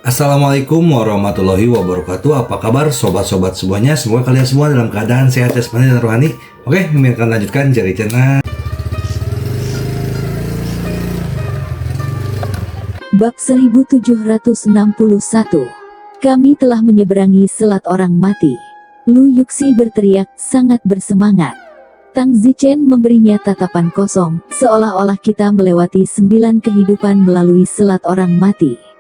Assalamualaikum warahmatullahi wabarakatuh. Apa kabar sobat-sobat semuanya? Semoga kalian semua dalam keadaan sehat jasmani dan rohani. Oke, kami akan lanjutkan Jari Cena. Bab 1761. Kami telah menyeberangi Selat Orang Mati. Lu Yuxi berteriak, sangat bersemangat. Tang Zichen memberinya tatapan kosong, seolah-olah kita melewati 9 kehidupan melalui Selat Orang Mati.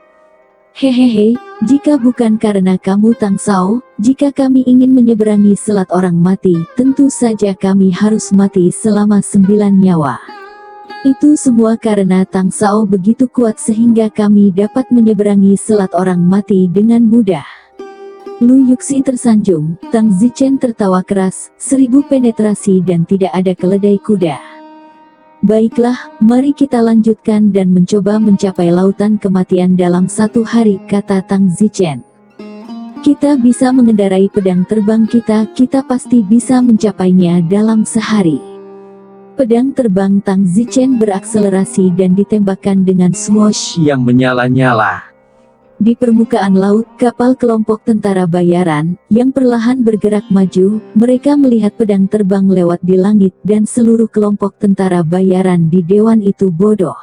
Hehehe, jika bukan karena kamu Tang Sao, jika kami ingin menyeberangi Selat Orang Mati, tentu saja kami harus mati selama 9 nyawa. Itu semua karena Tang Sao begitu kuat sehingga kami dapat menyeberangi Selat Orang Mati dengan mudah. Lu Yuxi tersanjung, Tang Zichen tertawa keras, 1000 penetrasi dan tidak ada keledai kuda. Baiklah, mari kita lanjutkan dan mencoba mencapai lautan kematian dalam 1 hari, kata Tang Zichen. Kita bisa mengendarai pedang terbang kita pasti bisa mencapainya dalam sehari. Pedang terbang Tang Zichen berakselerasi dan ditembakkan dengan swoosh yang menyala-nyala. Di permukaan laut, kapal kelompok tentara bayaran, yang perlahan bergerak maju, mereka melihat pedang terbang lewat di langit dan seluruh kelompok tentara bayaran di dewan itu bodoh.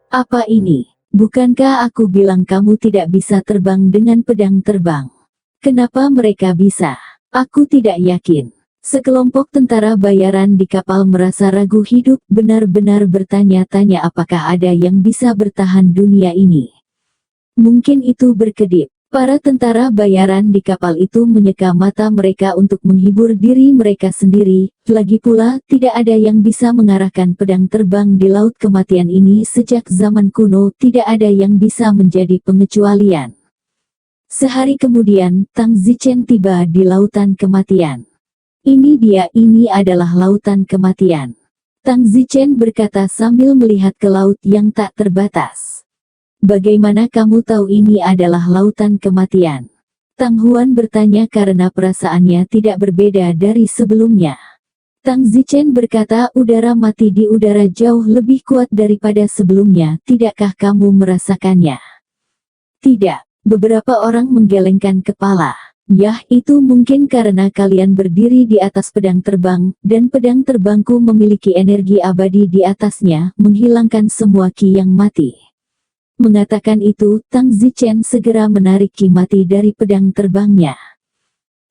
Apa ini? Bukankah aku bilang kamu tidak bisa terbang dengan pedang terbang? Kenapa mereka bisa? Aku tidak yakin. Sekelompok tentara bayaran di kapal merasa ragu hidup, benar-benar bertanya-tanya apakah ada yang bisa bertahan dunia ini. Mungkin itu berkedip. Para tentara bayaran di kapal itu menyeka mata mereka untuk menghibur diri mereka sendiri. Lagi pula, tidak ada yang bisa mengarahkan pedang terbang di laut kematian ini sejak zaman kuno. Tidak ada yang bisa menjadi pengecualian. Sehari kemudian, Tang Zichen tiba di lautan kematian. Ini dia, ini adalah lautan kematian. Tang Zichen berkata sambil melihat ke laut yang tak terbatas. Bagaimana kamu tahu ini adalah lautan kematian? Tang Huan bertanya karena perasaannya tidak berbeda dari sebelumnya. Tang Zichen berkata udara mati di udara jauh lebih kuat daripada sebelumnya, tidakkah kamu merasakannya? Tidak, beberapa orang menggelengkan kepala. Yah, itu mungkin karena kalian berdiri di atas pedang terbang, dan pedang terbangku memiliki energi abadi di atasnya, menghilangkan semua ki yang mati. Mengatakan itu, Tang Zichen segera menarik ki mati dari pedang terbangnya.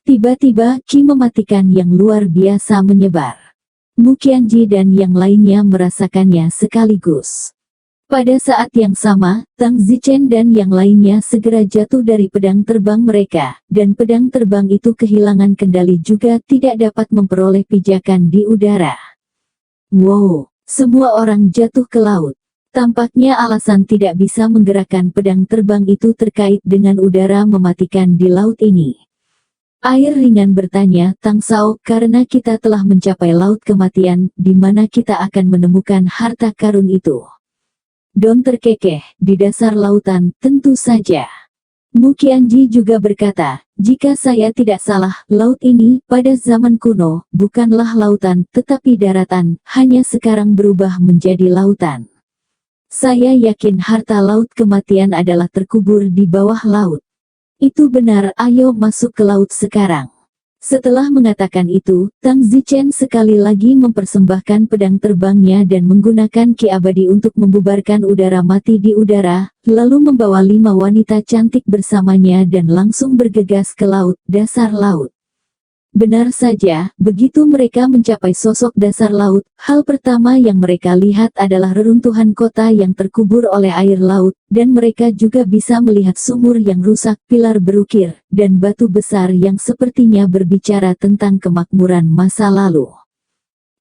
Tiba-tiba, ki mematikan yang luar biasa menyebar. Mu Qianji dan yang lainnya merasakannya sekaligus. Pada saat yang sama, Tang Zichen dan yang lainnya segera jatuh dari pedang terbang mereka, dan pedang terbang itu kehilangan kendali juga tidak dapat memperoleh pijakan di udara. Wow, semua orang jatuh ke laut. Tampaknya alasan tidak bisa menggerakkan pedang terbang itu terkait dengan udara mematikan di laut ini. Air ringan bertanya, Tang Sao, karena kita telah mencapai laut kematian, di mana kita akan menemukan harta karun itu? Don terkekeh, di dasar lautan, tentu saja. Mu Qianji juga berkata, jika saya tidak salah, laut ini, pada zaman kuno, bukanlah lautan, tetapi daratan, hanya sekarang berubah menjadi lautan. Saya yakin harta laut kematian adalah terkubur di bawah laut. Itu benar, ayo masuk ke laut sekarang. Setelah mengatakan itu, Tang Zichen sekali lagi mempersembahkan pedang terbangnya dan menggunakan ki abadi untuk membubarkan udara mati di udara, lalu membawa 5 wanita cantik bersamanya dan langsung bergegas ke laut, dasar laut. Benar saja, begitu mereka mencapai sosok dasar laut, hal pertama yang mereka lihat adalah reruntuhan kota yang terkubur oleh air laut, dan mereka juga bisa melihat sumur yang rusak, pilar berukir, dan batu besar yang sepertinya berbicara tentang kemakmuran masa lalu.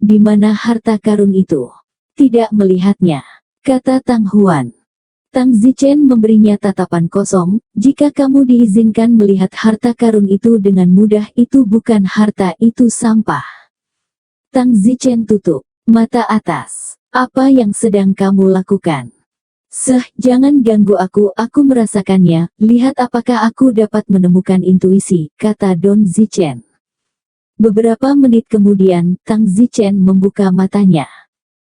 Di mana harta karun itu? Tidak melihatnya, kata Tang Huan. Tang Zichen memberinya tatapan kosong, jika kamu diizinkan melihat harta karun itu dengan mudah, itu bukan harta, itu sampah. Tang Zichen tutup mata atas. Apa yang sedang kamu lakukan? Jangan ganggu aku merasakannya, lihat apakah aku dapat menemukan intuisi, kata Don Zichen. Beberapa menit kemudian, Tang Zichen membuka matanya.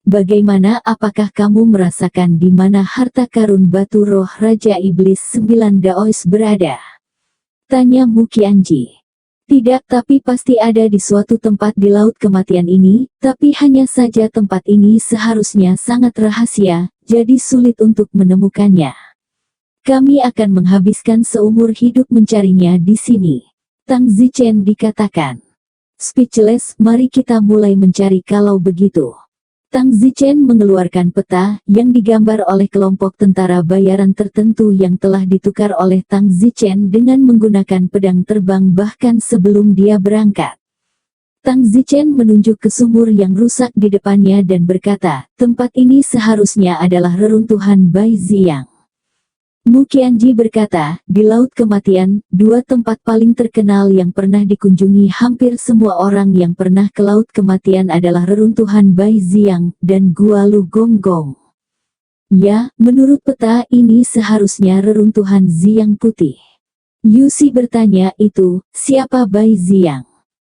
Bagaimana, apakah kamu merasakan di mana harta karun batu roh Raja Iblis 9 Daois berada? Tanya Mu Qianji. Tidak, tapi pasti ada di suatu tempat di laut kematian ini, tapi hanya saja tempat ini seharusnya sangat rahasia, jadi sulit untuk menemukannya. Kami akan menghabiskan seumur hidup mencarinya di sini. Tang Zichen dikatakan. Speechless, mari kita mulai mencari kalau begitu. Tang Zichen mengeluarkan peta yang digambar oleh kelompok tentara bayaran tertentu yang telah ditukar oleh Tang Zichen dengan menggunakan pedang terbang bahkan sebelum dia berangkat. Tang Zichen menunjuk ke sumur yang rusak di depannya dan berkata, tempat ini seharusnya adalah reruntuhan Bai Ziyang. Mu Qianji berkata, di Laut Kematian, dua tempat paling terkenal yang pernah dikunjungi hampir semua orang yang pernah ke Laut Kematian adalah reruntuhan Bai Ziyang dan Gua Lu Gonggong. Ya, menurut peta ini seharusnya reruntuhan Ziyang Putih. Yusi bertanya, itu, siapa Bai Ziyang?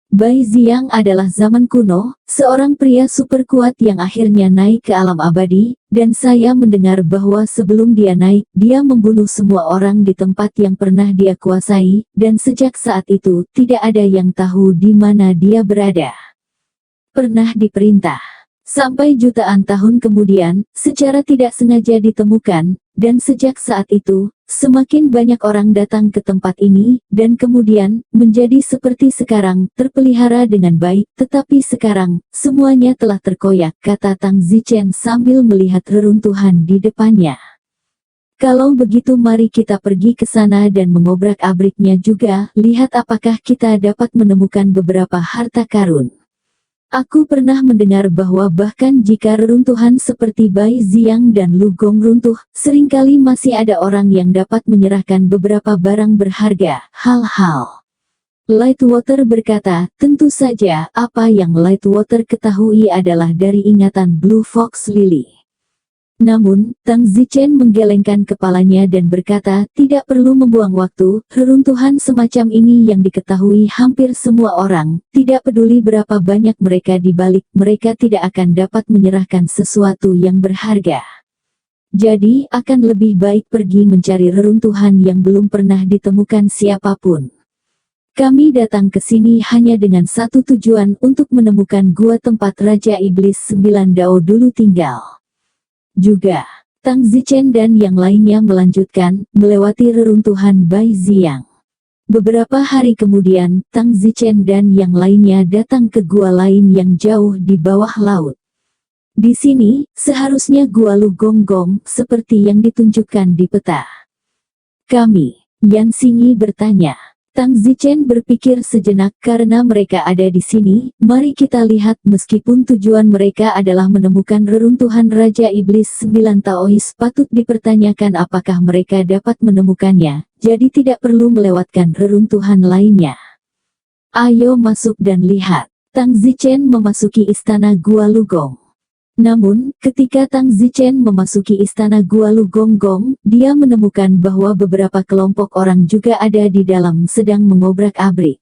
Bai Ziyang adalah zaman kuno, seorang pria super kuat yang akhirnya naik ke alam abadi, dan saya mendengar bahwa sebelum dia naik, dia membunuh semua orang di tempat yang pernah dia kuasai, dan sejak saat itu, tidak ada yang tahu di mana dia berada. Pernah diperintah. Sampai jutaan tahun kemudian, secara tidak sengaja ditemukan, dan sejak saat itu, semakin banyak orang datang ke tempat ini, dan kemudian, menjadi seperti sekarang, terpelihara dengan baik, tetapi sekarang, semuanya telah terkoyak, kata Tang Zichen sambil melihat reruntuhan di depannya. Kalau begitu mari kita pergi ke sana dan mengobrak-abriknya juga, lihat apakah kita dapat menemukan beberapa harta karun. Aku pernah mendengar bahwa bahkan jika reruntuhan seperti Bai Ziyang dan Lu Gong runtuh, seringkali masih ada orang yang dapat menyerahkan beberapa barang berharga, hal-hal. Lightwater berkata, tentu saja, apa yang Lightwater ketahui adalah dari ingatan Blue Fox Lily. Namun, Tang Zichen menggelengkan kepalanya dan berkata, tidak perlu membuang waktu, reruntuhan semacam ini yang diketahui hampir semua orang, tidak peduli berapa banyak mereka di balik, mereka tidak akan dapat menyerahkan sesuatu yang berharga. Jadi, akan lebih baik pergi mencari reruntuhan yang belum pernah ditemukan siapapun. Kami datang ke sini hanya dengan satu tujuan untuk menemukan gua tempat Raja Iblis 9 Dao dulu tinggal. Juga, Tang Zichen dan yang lainnya melanjutkan, melewati reruntuhan Bai Ziyang. Beberapa hari kemudian, Tang Zichen dan yang lainnya datang ke gua lain yang jauh di bawah laut. Di sini, seharusnya Gua Lu Gonggong, seperti yang ditunjukkan di peta. Kami, Yan Xingyi bertanya. Tang Zichen berpikir sejenak karena mereka ada di sini, mari kita lihat meskipun tujuan mereka adalah menemukan reruntuhan Raja Iblis 9 Taois patut dipertanyakan apakah mereka dapat menemukannya, jadi tidak perlu melewatkan reruntuhan lainnya. Ayo masuk dan lihat. Tang Zichen memasuki istana Gua Lu Gong. Namun, ketika Tang Zichen memasuki istana Gua Lu Gonggong, dia menemukan bahwa beberapa kelompok orang juga ada di dalam sedang mengobrak-abrik.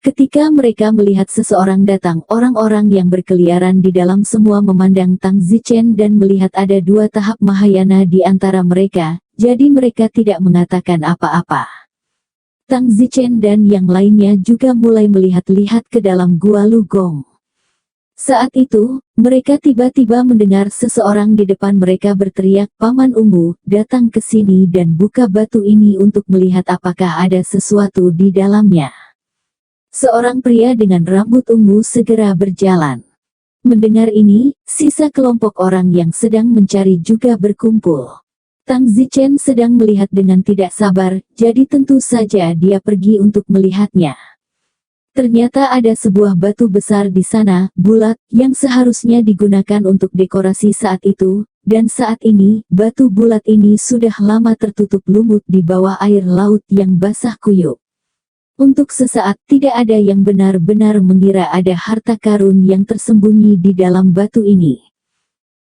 Ketika mereka melihat seseorang datang, orang-orang yang berkeliaran di dalam semua memandang Tang Zichen dan melihat ada dua tahap Mahayana di antara mereka, jadi mereka tidak mengatakan apa-apa. Tang Zichen dan yang lainnya juga mulai melihat-lihat ke dalam Gua Lu Gong. Saat itu, mereka tiba-tiba mendengar seseorang di depan mereka berteriak, Paman Ungu, datang ke sini dan buka batu ini untuk melihat apakah ada sesuatu di dalamnya. Seorang pria dengan rambut ungu segera berjalan. Mendengar ini, sisa kelompok orang yang sedang mencari juga berkumpul. Tang Zichen sedang melihat dengan tidak sabar, jadi tentu saja dia pergi untuk melihatnya. Ternyata ada sebuah batu besar di sana, bulat, yang seharusnya digunakan untuk dekorasi saat itu, dan saat ini, batu bulat ini sudah lama tertutup lumut di bawah air laut yang basah kuyup. Untuk sesaat, tidak ada yang benar-benar mengira ada harta karun yang tersembunyi di dalam batu ini.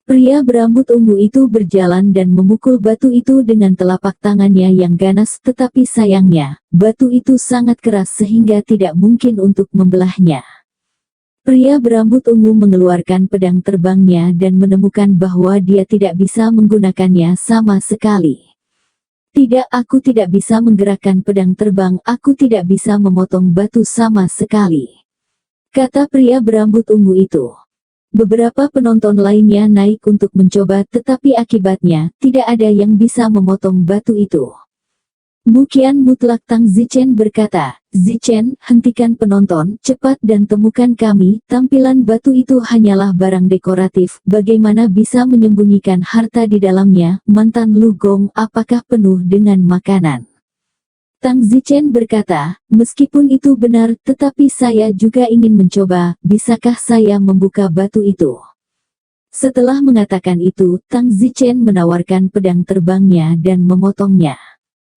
Pria berambut ungu itu berjalan dan memukul batu itu dengan telapak tangannya yang ganas, tetapi sayangnya, batu itu sangat keras sehingga tidak mungkin untuk membelahnya. Pria berambut ungu mengeluarkan pedang terbangnya dan menemukan bahwa dia tidak bisa menggunakannya sama sekali. Tidak, aku tidak bisa menggerakkan pedang terbang, aku tidak bisa memotong batu sama sekali, kata pria berambut ungu itu. Beberapa penonton lainnya naik untuk mencoba, tetapi akibatnya, tidak ada yang bisa memotong batu itu. Mukian mutlak Tang Zichen berkata, "Zichen, hentikan penonton, cepat dan temukan kami, tampilan batu itu hanyalah barang dekoratif, bagaimana bisa menyembunyikan harta di dalamnya, mantan Lu Gong, apakah penuh dengan makanan?" Tang Zichen berkata, "Meskipun itu benar, tetapi saya juga ingin mencoba, bisakah saya membuka batu itu?" Setelah mengatakan itu, Tang Zichen menawarkan pedang terbangnya dan memotongnya.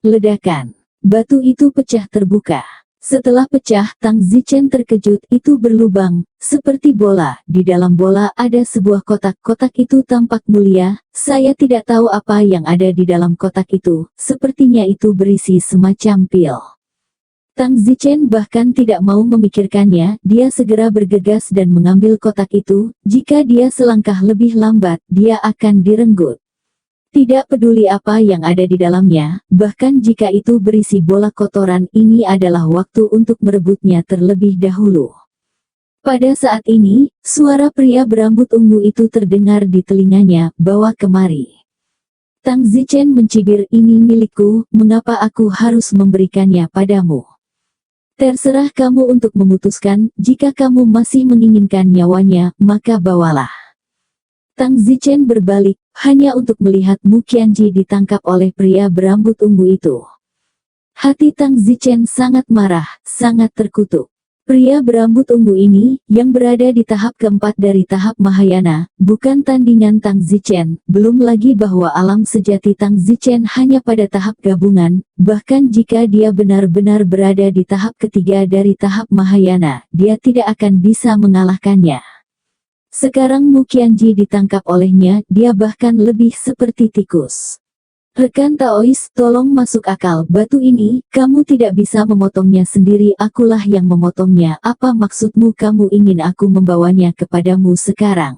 Ledakan. Batu itu pecah terbuka. Setelah pecah, Tang Zichen terkejut, itu berlubang, seperti bola. Di dalam bola ada sebuah kotak. Kotak itu tampak mulia. Saya tidak tahu apa yang ada di dalam kotak itu. Sepertinya itu berisi semacam pil. Tang Zichen bahkan tidak mau memikirkannya, dia segera bergegas dan mengambil kotak itu. Jika dia selangkah lebih lambat, dia akan direnggut. Tidak peduli apa yang ada di dalamnya, bahkan jika itu berisi bola kotoran, ini adalah waktu untuk merebutnya terlebih dahulu. Pada saat ini, suara pria berambut ungu itu terdengar di telinganya, "Bawa kemari." Tang Zichen mencibir, "Ini milikku, mengapa aku harus memberikannya padamu? Terserah kamu untuk memutuskan, jika kamu masih menginginkan nyawanya, maka bawalah." Tang Zichen berbalik, hanya untuk melihat Mu Qianji ditangkap oleh pria berambut ungu itu. Hati Tang Zichen sangat marah, sangat terkutuk. Pria berambut ungu ini, yang berada di tahap keempat dari tahap Mahayana, bukan tandingan Tang Zichen, belum lagi bahwa alam sejati Tang Zichen hanya pada tahap gabungan, bahkan jika dia benar-benar berada di tahap ketiga dari tahap Mahayana, dia tidak akan bisa mengalahkannya. Sekarang Mu Qianji ditangkap olehnya, dia bahkan lebih seperti tikus. "Rekan Taois, tolong masuk akal, batu ini, kamu tidak bisa memotongnya sendiri, akulah yang memotongnya, apa maksudmu kamu ingin aku membawanya kepadamu sekarang?"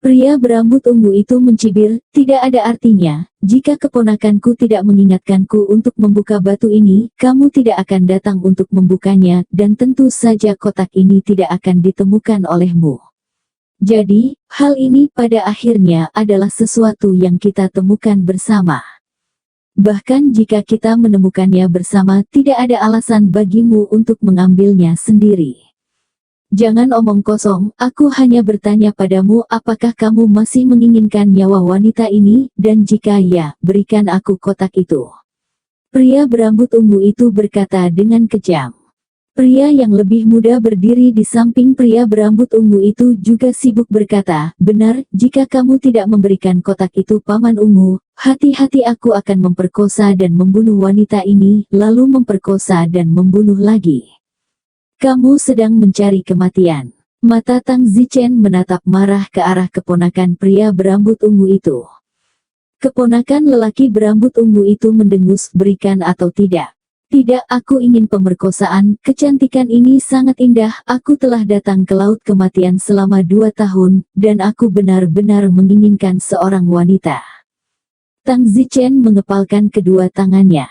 Pria berambut ungu itu mencibir, "Tidak ada artinya, jika keponakanku tidak mengingatkanku untuk membuka batu ini, kamu tidak akan datang untuk membukanya, dan tentu saja kotak ini tidak akan ditemukan olehmu. Jadi, hal ini pada akhirnya adalah sesuatu yang kita temukan bersama. Bahkan jika kita menemukannya bersama, tidak ada alasan bagimu untuk mengambilnya sendiri. Jangan omong kosong, aku hanya bertanya padamu, apakah kamu masih menginginkan nyawa wanita ini, dan jika ya, berikan aku kotak itu." Pria berambut ungu itu berkata dengan kejam. Pria yang lebih muda berdiri di samping pria berambut ungu itu juga sibuk berkata, "Benar, jika kamu tidak memberikan kotak itu Paman Ungu, hati-hati aku akan memperkosa dan membunuh wanita ini, lalu memperkosa dan membunuh lagi. Kamu sedang mencari kematian." Mata Tang Zichen menatap marah ke arah keponakan pria berambut ungu itu. Keponakan lelaki berambut ungu itu mendengus, "Berikan atau tidak?" "Tidak, aku ingin pemerkosaan, kecantikan ini sangat indah, aku telah datang ke laut kematian selama 2 tahun, dan aku benar-benar menginginkan seorang wanita." Tang Zichen mengepalkan kedua tangannya.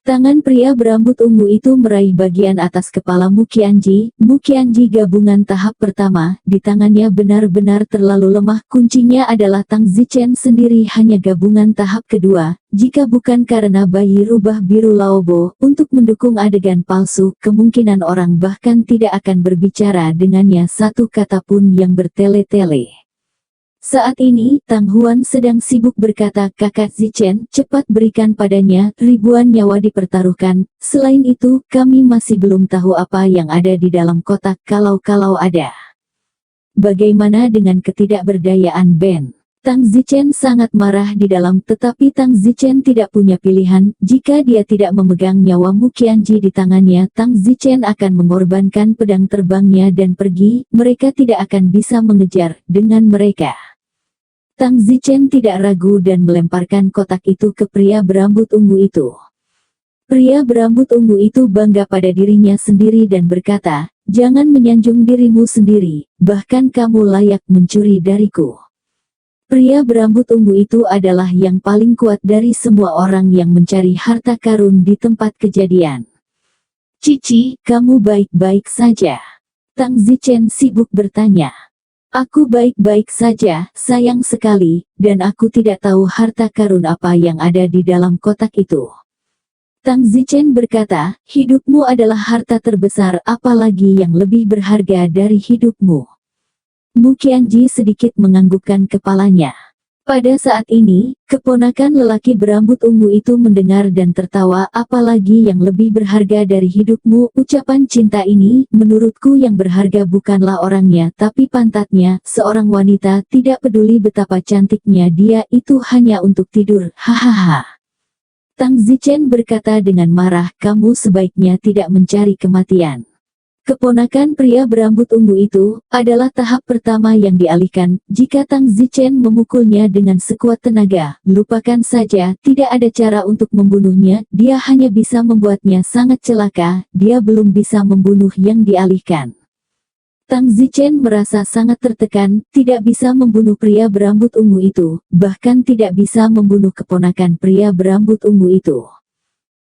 Tangan pria berambut ungu itu meraih bagian atas kepala Mu Qianji. Mu Qianji gabungan tahap pertama, di tangannya benar-benar terlalu lemah. Kuncinya adalah Tang Zichen sendiri hanya gabungan tahap kedua. Jika bukan karena bayi rubah biru Laobo, untuk mendukung adegan palsu, kemungkinan orang bahkan tidak akan berbicara dengannya satu kata pun yang bertele-tele. Saat ini, Tang Huan sedang sibuk berkata, "Kakak Zichen, cepat berikan padanya, ribuan nyawa dipertaruhkan. Selain itu, kami masih belum tahu apa yang ada di dalam kotak kalau ada." Bagaimana dengan ketidakberdayaan Ben? Tang Zichen sangat marah di dalam, tetapi Tang Zichen tidak punya pilihan. Jika dia tidak memegang nyawa Mu Qianji di tangannya, Tang Zichen akan mengorbankan pedang terbangnya dan pergi. Mereka tidak akan bisa mengejar dengan mereka. Tang Zichen tidak ragu dan melemparkan kotak itu ke pria berambut ungu itu. Pria berambut ungu itu bangga pada dirinya sendiri dan berkata, "Jangan menyanjung dirimu sendiri, bahkan kamu layak mencuri dariku." Pria berambut ungu itu adalah yang paling kuat dari semua orang yang mencari harta karun di tempat kejadian. "Cici, kamu baik-baik saja?" Tang Zichen sibuk bertanya. "Aku baik-baik saja, sayang sekali, dan aku tidak tahu harta karun apa yang ada di dalam kotak itu." Tang Zichen berkata, "Hidupmu adalah harta terbesar, apalagi yang lebih berharga dari hidupmu." Mu Qianji sedikit menganggukkan kepalanya. Pada saat ini, keponakan lelaki berambut ungu itu mendengar dan tertawa. "Apalagi yang lebih berharga dari hidupmu, ucapan cinta ini, menurutku yang berharga bukanlah orangnya tapi pantatnya. Seorang wanita, tidak peduli betapa cantiknya dia, itu hanya untuk tidur, hahaha." Tang Zichen berkata dengan marah, "Kamu sebaiknya tidak mencari kematian." Keponakan pria berambut ungu itu adalah tahap pertama yang dialihkan. Jika Tang Zichen memukulnya dengan sekuat tenaga, lupakan saja, tidak ada cara untuk membunuhnya, dia hanya bisa membuatnya sangat celaka, dia belum bisa membunuh yang dialihkan. Tang Zichen merasa sangat tertekan, tidak bisa membunuh pria berambut ungu itu, bahkan tidak bisa membunuh keponakan pria berambut ungu itu.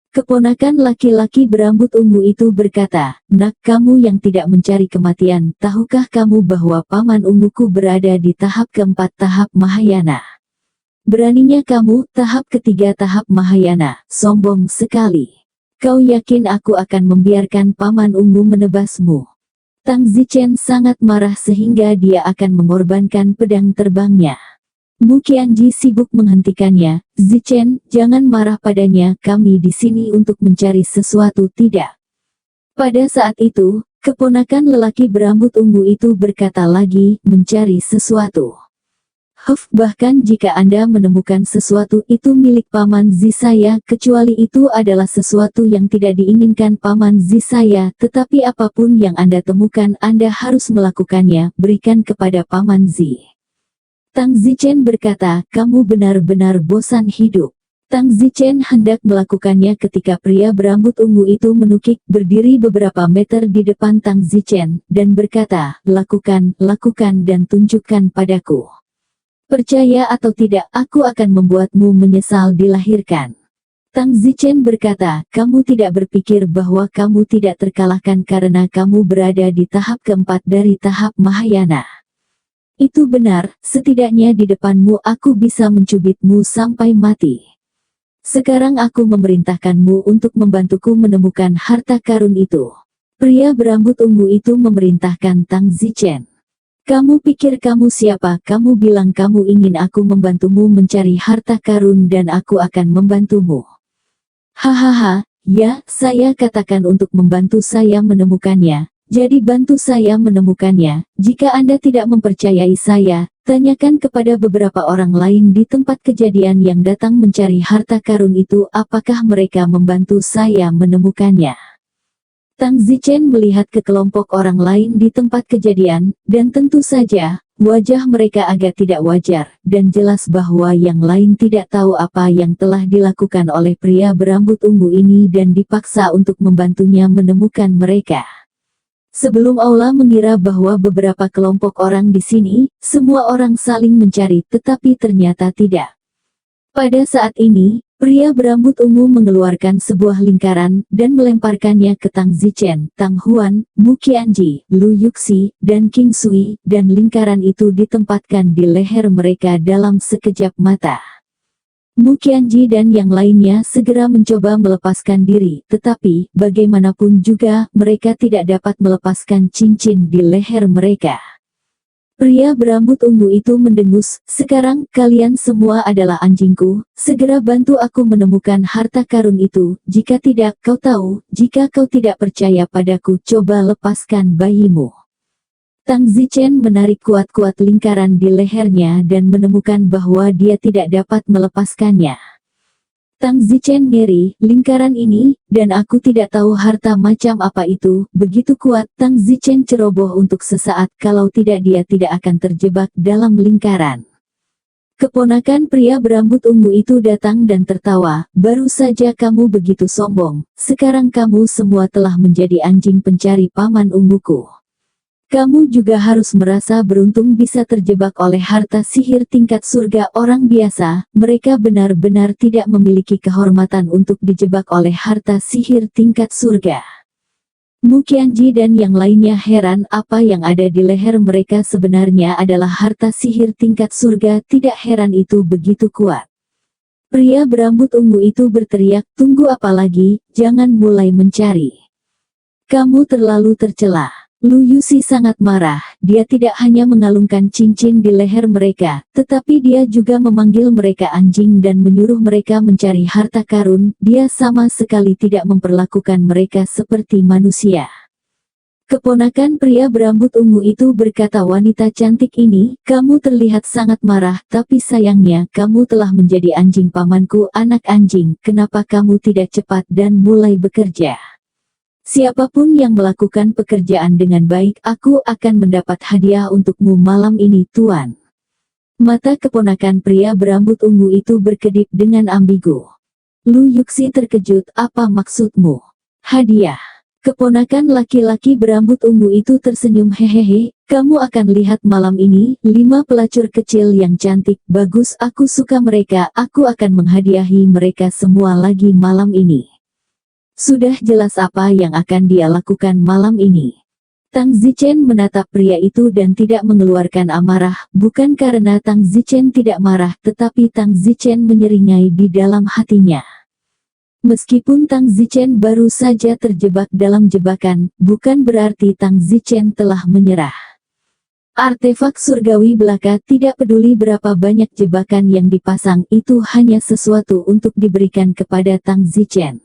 Keponakan laki-laki berambut ungu itu berkata, "Nak, kamu yang tidak mencari kematian, tahukah kamu bahwa paman unguku berada di tahap keempat tahap Mahayana? Beraninya kamu, tahap ketiga tahap Mahayana, sombong sekali. Kau yakin aku akan membiarkan paman ungu menebasmu?" Tang Zichen sangat marah sehingga dia akan mengorbankan pedang terbangnya. Mu Qianji sibuk menghentikannya. "Zichen, jangan marah padanya, kami di sini untuk mencari sesuatu, tidak?" Pada saat itu, keponakan lelaki berambut ungu itu berkata lagi, "Mencari sesuatu. Bahkan jika Anda menemukan sesuatu itu milik Paman Zi saya, kecuali itu adalah sesuatu yang tidak diinginkan Paman Zi saya, tetapi apapun yang Anda temukan Anda harus melakukannya, berikan kepada Paman Zi." Tang Zichen berkata, "Kamu benar-benar bosan hidup." Tang Zichen hendak melakukannya ketika pria berambut ungu itu menukik, berdiri beberapa meter di depan Tang Zichen, dan berkata, "Lakukan, lakukan dan tunjukkan padaku. Percaya atau tidak, aku akan membuatmu menyesal dilahirkan." Tang Zichen berkata, "Kamu tidak berpikir bahwa kamu tidak terkalahkan karena kamu berada di tahap keempat dari tahap Mahayana? Itu benar, setidaknya di depanmu aku bisa mencubitmu sampai mati. Sekarang aku memerintahkanmu untuk membantuku menemukan harta karun itu." Pria berambut ungu itu memerintahkan Tang Zichen. "Kamu pikir kamu siapa? Kamu bilang kamu ingin aku membantumu mencari harta karun dan aku akan membantumu. Hahaha, ya, saya katakan untuk membantu saya menemukannya. Jadi bantu saya menemukannya. Jika Anda tidak mempercayai saya, tanyakan kepada beberapa orang lain di tempat kejadian yang datang mencari harta karun itu apakah mereka membantu saya menemukannya." Tang Zichen melihat ke kelompok orang lain di tempat kejadian, dan tentu saja, wajah mereka agak tidak wajar, dan jelas bahwa yang lain tidak tahu apa yang telah dilakukan oleh pria berambut ungu ini dan dipaksa untuk membantunya menemukan mereka. Sebelum Aula mengira bahwa beberapa kelompok orang di sini, semua orang saling mencari, tetapi ternyata tidak. Pada saat ini, pria berambut ungu mengeluarkan sebuah lingkaran, dan melemparkannya ke Tang Zichen, Tang Huan, Mu Qianji, Lu Yuxi, dan King Sui, dan lingkaran itu ditempatkan di leher mereka dalam sekejap mata. Mu Qianji dan yang lainnya segera mencoba melepaskan diri, tetapi, bagaimanapun juga, mereka tidak dapat melepaskan cincin di leher mereka. Pria berambut ungu itu mendengus, "Sekarang, kalian semua adalah anjingku, segera bantu aku menemukan harta karun itu, jika tidak, kau tahu, jika kau tidak percaya padaku, coba lepaskan bayimu." Tang Zichen menarik kuat-kuat lingkaran di lehernya dan menemukan bahwa dia tidak dapat melepaskannya. Tang Zichen ngeri, "Lingkaran ini, dan aku tidak tahu harta macam apa itu, begitu kuat." Tang Zichen ceroboh untuk sesaat, kalau tidak dia tidak akan terjebak dalam lingkaran. Keponakan pria berambut ungu itu datang dan tertawa, baru saja kamu begitu sombong, sekarang kamu semua telah menjadi anjing pencari paman unguku. Kamu juga harus merasa beruntung bisa terjebak oleh harta sihir tingkat surga orang biasa, mereka benar-benar tidak memiliki kehormatan untuk dijebak oleh harta sihir tingkat surga. Mu Qianji dan yang lainnya heran apa yang ada di leher mereka sebenarnya adalah harta sihir tingkat surga, tidak heran itu begitu kuat. Pria berambut ungu itu berteriak, tunggu apa lagi, jangan mulai mencari. Kamu terlalu tercela. Lu Yusi sangat marah, dia tidak hanya mengalungkan cincin di leher mereka, tetapi dia juga memanggil mereka anjing dan menyuruh mereka mencari harta karun, dia sama sekali tidak memperlakukan mereka seperti manusia. Keponakan pria berambut ungu itu berkata, wanita cantik ini, kamu terlihat sangat marah, tapi sayangnya kamu telah menjadi anjing pamanku, anak anjing, kenapa kamu tidak cepat dan mulai bekerja? Siapapun yang melakukan pekerjaan dengan baik, aku akan mendapat hadiah untukmu malam ini, Tuan. Mata keponakan pria berambut ungu itu berkedip dengan ambigu. Lu Yuxi terkejut, apa maksudmu? Hadiah. Keponakan laki-laki berambut ungu itu tersenyum, hehehe, kamu akan lihat malam ini, 5 pelacur kecil yang cantik, bagus, aku suka mereka, aku akan menghadiahi mereka semua lagi malam ini. Sudah jelas apa yang akan dia lakukan malam ini. Tang Zichen menatap pria itu dan tidak mengeluarkan amarah, bukan karena Tang Zichen tidak marah, tetapi Tang Zichen menyeringai di dalam hatinya. Meskipun Tang Zichen baru saja terjebak dalam jebakan, bukan berarti Tang Zichen telah menyerah. Artefak surgawi belaka tidak peduli berapa banyak jebakan yang dipasang, itu hanya sesuatu untuk diberikan kepada Tang Zichen.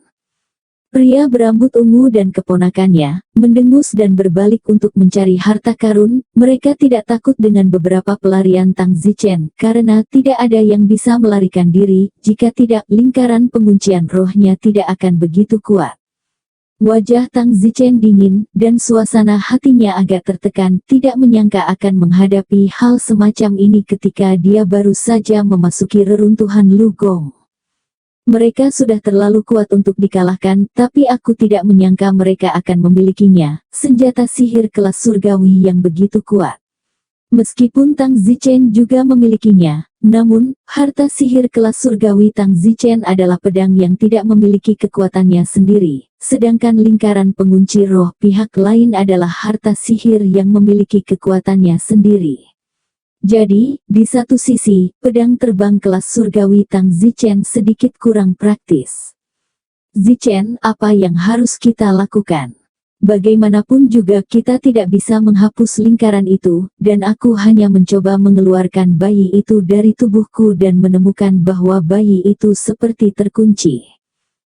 Pria berambut ungu dan keponakannya mendengus dan berbalik untuk mencari harta karun. Mereka tidak takut dengan beberapa pelarian Tang Zichen, karena tidak ada yang bisa melarikan diri, jika tidak lingkaran penguncian rohnya tidak akan begitu kuat. Wajah Tang Zichen dingin, dan suasana hatinya agak tertekan, tidak menyangka akan menghadapi hal semacam ini ketika dia baru saja memasuki reruntuhan Lu Gong. Mereka sudah terlalu kuat untuk dikalahkan, tapi aku tidak menyangka mereka akan memilikinya, senjata sihir kelas surgawi yang begitu kuat. Meskipun Tang Zichen juga memilikinya, namun, harta sihir kelas surgawi Tang Zichen adalah pedang yang tidak memiliki kekuatannya sendiri, sedangkan lingkaran pengunci roh pihak lain adalah harta sihir yang memiliki kekuatannya sendiri. Jadi, di satu sisi, pedang terbang kelas surgawi Tang Zichen sedikit kurang praktis. Zichen, apa yang harus kita lakukan? Bagaimanapun juga kita tidak bisa menghapus lingkaran itu, dan aku hanya mencoba mengeluarkan bayi itu dari tubuhku dan menemukan bahwa bayi itu seperti terkunci.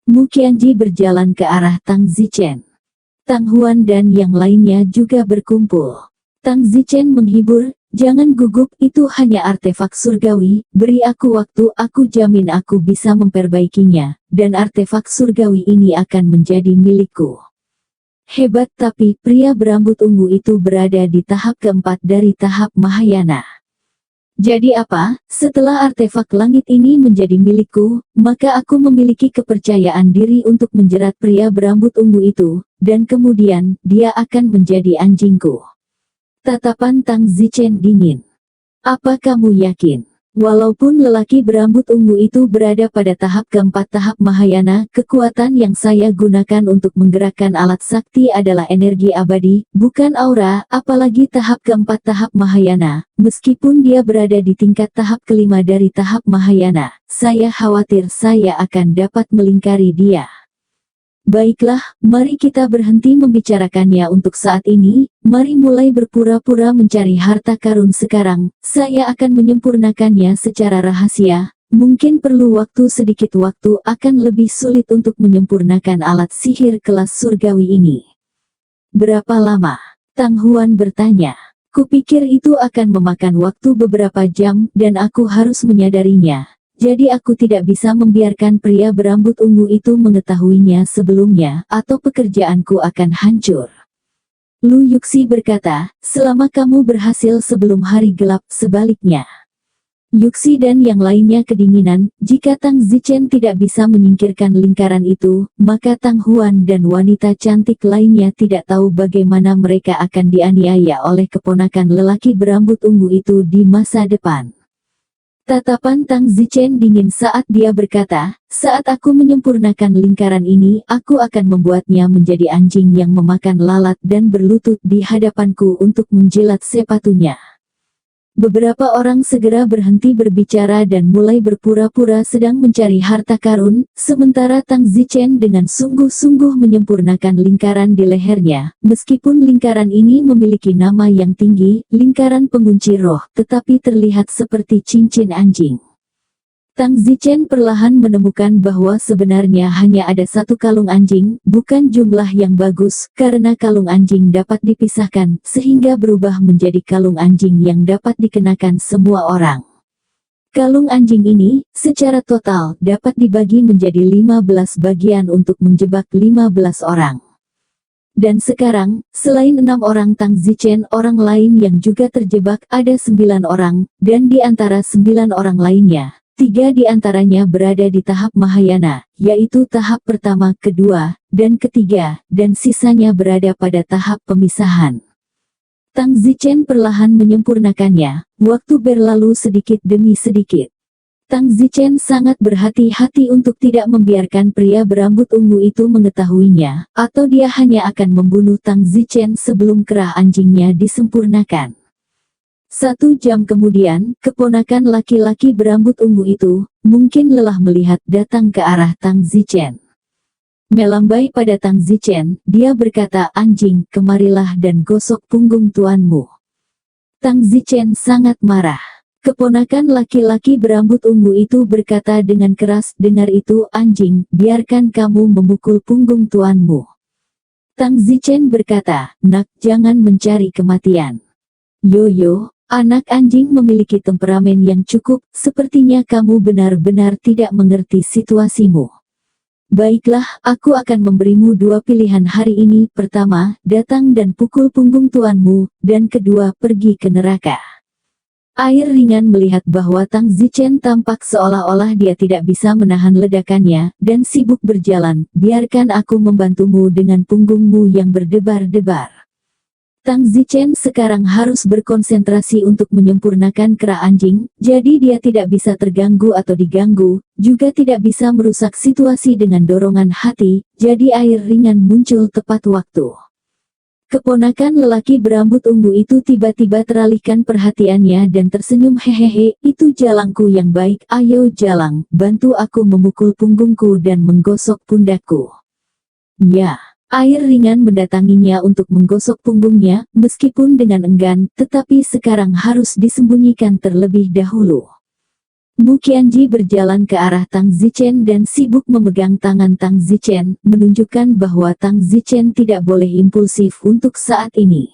Mu Qianji berjalan ke arah Tang Zichen. Tang Huan dan yang lainnya juga berkumpul. Tang Zichen menghibur, jangan gugup, itu hanya artefak surgawi, beri aku waktu, aku jamin aku bisa memperbaikinya, dan artefak surgawi ini akan menjadi milikku. Hebat, tapi pria berambut ungu itu berada di tahap keempat dari tahap Mahayana. Jadi apa, setelah artefak langit ini menjadi milikku, maka aku memiliki kepercayaan diri untuk menjerat pria berambut ungu itu, dan kemudian, dia akan menjadi anjingku. Tatapan Tang Zichen dingin. Apa kamu yakin? Walaupun lelaki berambut ungu itu berada pada tahap keempat tahap Mahayana, kekuatan yang saya gunakan untuk menggerakkan alat sakti adalah energi abadi, bukan aura, apalagi tahap keempat tahap Mahayana. Meskipun dia berada di tingkat tahap kelima dari tahap Mahayana, saya khawatir saya akan dapat melingkari dia. Baiklah, mari kita berhenti membicarakannya untuk saat ini, mari mulai berpura-pura mencari harta karun sekarang, saya akan menyempurnakannya secara rahasia, mungkin perlu waktu sedikit, waktu akan lebih sulit untuk menyempurnakan alat sihir kelas surgawi ini. Berapa lama? Tang Huan bertanya. Kupikir itu akan memakan waktu beberapa jam, dan aku harus menyadarinya. Jadi aku tidak bisa membiarkan pria berambut ungu itu mengetahuinya sebelumnya, atau pekerjaanku akan hancur. Lu Yuxi berkata, selama kamu berhasil sebelum hari gelap, sebaliknya. Yuxi dan yang lainnya kedinginan. Jika Tang Zichen tidak bisa menyingkirkan lingkaran itu, maka Tang Huan dan wanita cantik lainnya tidak tahu bagaimana mereka akan dianiaya oleh keponakan lelaki berambut ungu itu di masa depan. Tatapan Tang Zichen dingin saat dia berkata, saat aku menyempurnakan lingkaran ini, aku akan membuatnya menjadi anjing yang memakan lalat dan berlutut di hadapanku untuk menjilat sepatunya. Beberapa orang segera berhenti berbicara dan mulai berpura-pura sedang mencari harta karun, sementara Tang Zichen dengan sungguh-sungguh menyempurnakan lingkaran di lehernya. Meskipun lingkaran ini memiliki nama yang tinggi, lingkaran pengunci roh, tetapi terlihat seperti cincin anjing. Tang Zichen perlahan menemukan bahwa sebenarnya hanya ada satu kalung anjing, bukan jumlah yang bagus, karena kalung anjing dapat dipisahkan, sehingga berubah menjadi kalung anjing yang dapat dikenakan semua orang. Kalung anjing ini, secara total, dapat dibagi menjadi 15 bagian untuk menjebak 15 orang. Dan sekarang, selain 6 orang Tang Zichen, orang lain yang juga terjebak ada 9 orang, dan di antara 9 orang lainnya, 3 di antaranya berada di tahap Mahayana, yaitu tahap pertama, kedua, dan ketiga, dan sisanya berada pada tahap pemisahan. Tang Zichen perlahan menyempurnakannya, waktu berlalu sedikit demi sedikit. Tang Zichen sangat berhati-hati untuk tidak membiarkan pria berambut ungu itu mengetahuinya, atau dia hanya akan membunuh Tang Zichen sebelum kerah anjingnya disempurnakan. 1 jam kemudian, keponakan laki-laki berambut ungu itu, mungkin lelah melihat datang ke arah Tang Zichen. Melambai pada Tang Zichen, dia berkata, anjing, kemarilah dan gosok punggung tuanmu. Tang Zichen sangat marah. Keponakan laki-laki berambut ungu itu berkata dengan keras, dengar itu, anjing, biarkan kamu memukul punggung tuanmu. Tang Zichen berkata, nak, jangan mencari kematian. Yo, anak anjing memiliki temperamen yang cukup, sepertinya kamu benar-benar tidak mengerti situasimu. Baiklah, aku akan memberimu 2 pilihan hari ini. Pertama, datang dan pukul punggung tuanmu, dan kedua, pergi ke neraka. Air ringan melihat bahwa Tang Zichen tampak seolah-olah dia tidak bisa menahan ledakannya, dan sibuk berjalan. Biarkan aku membantumu dengan punggungmu yang berdebar-debar. Tang Zichen sekarang harus berkonsentrasi untuk menyempurnakan kera anjing, jadi dia tidak bisa terganggu atau diganggu, juga tidak bisa merusak situasi dengan dorongan hati, jadi air ringan muncul tepat waktu. Keponakan lelaki berambut ungu itu tiba-tiba teralihkan perhatiannya dan tersenyum, hehehe, itu jalangku yang baik, ayo jalang, bantu aku memukul punggungku dan menggosok pundakku. Ya. Air ringan mendatanginya untuk menggosok punggungnya, meskipun dengan enggan, tetapi sekarang harus disembunyikan terlebih dahulu. Mu Qianji berjalan ke arah Tang Zichen dan sibuk memegang tangan Tang Zichen, menunjukkan bahwa Tang Zichen tidak boleh impulsif untuk saat ini.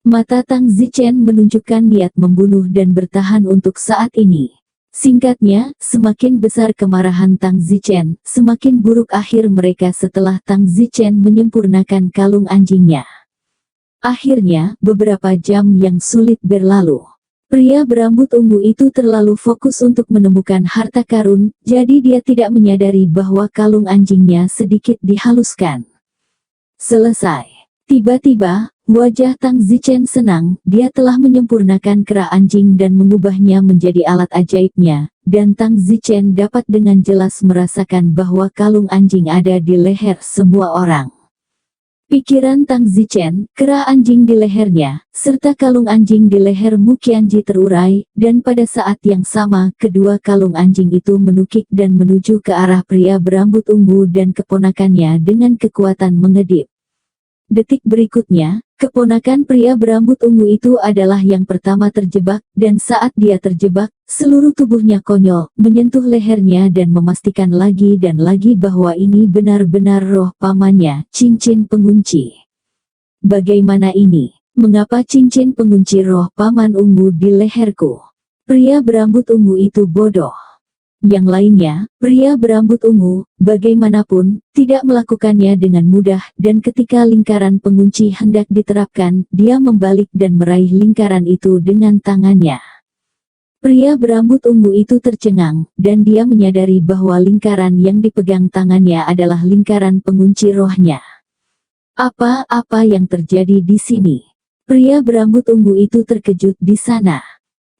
Mata Tang Zichen menunjukkan niat membunuh dan bertahan untuk saat ini. Singkatnya, semakin besar kemarahan Tang Zichen, semakin buruk akhir mereka setelah Tang Zichen menyempurnakan kalung anjingnya. Akhirnya, beberapa jam yang sulit berlalu. Pria berambut ungu itu terlalu fokus untuk menemukan harta karun, jadi dia tidak menyadari bahwa kalung anjingnya sedikit dihaluskan. Selesai. Tiba-tiba, wajah Tang Zichen senang, dia telah menyempurnakan kera anjing dan mengubahnya menjadi alat ajaibnya, dan Tang Zichen dapat dengan jelas merasakan bahwa kalung anjing ada di leher semua orang. Pikiran Tang Zichen, kera anjing di lehernya, serta kalung anjing di leher Mu Qianji terurai, dan pada saat yang sama, kedua kalung anjing itu menukik dan menuju ke arah pria berambut ungu dan keponakannya dengan kekuatan mengedip. Detik berikutnya, keponakan pria berambut ungu itu adalah yang pertama terjebak, dan saat dia terjebak, seluruh tubuhnya konyol, menyentuh lehernya dan memastikan lagi dan lagi bahwa ini benar-benar roh pamannya, cincin pengunci. Bagaimana ini? Mengapa cincin pengunci roh paman ungu di leherku? Pria berambut ungu itu bodoh. Yang lainnya, pria berambut ungu, bagaimanapun, tidak melakukannya dengan mudah, dan ketika lingkaran pengunci hendak diterapkan, dia membalik dan meraih lingkaran itu dengan tangannya. Pria berambut ungu itu tercengang, dan dia menyadari bahwa lingkaran yang dipegang tangannya adalah lingkaran pengunci rohnya. Apa yang terjadi di sini? Pria berambut ungu itu terkejut di sana.